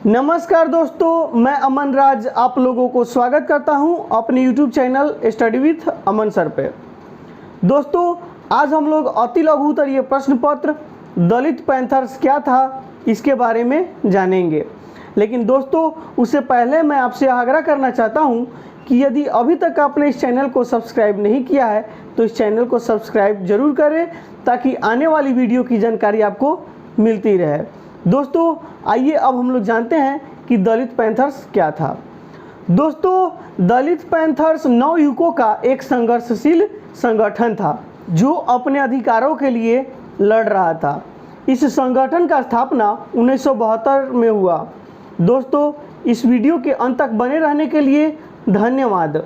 नमस्कार दोस्तों, मैं अमन राज आप लोगों को स्वागत करता हूं अपने YouTube channel study with Aman sir पे। दोस्तों, आज हम लोग अति लघु उत्तरीय प्रश्न पत्र दलित पैंथर्स क्या था इसके बारे में जानेंगे। लेकिन दोस्तों, उससे पहले मैं आपसे आग्रह करना चाहता हूं कि यदि अभी तक आपने इस चैनल को सब्सक्राइब नहीं किया है तो इस चैनल को सब्सक्राइब जरूर करें ताकि आने वाली वीडियो की जानकारी आपको मिलती रहे। दोस्तों, आइए अब हम लोग जानते हैं कि दलित पैंथर्स क्या था। दोस्तों, दलित पैंथर्स नवयुवकों का एक संघर्षशील संगठन था जो अपने अधिकारों के लिए लड़ रहा था। इस संगठन का स्थापना 1972 में हुआ। दोस्तों, इस वीडियो के अंत तक बने रहने के लिए धन्यवाद।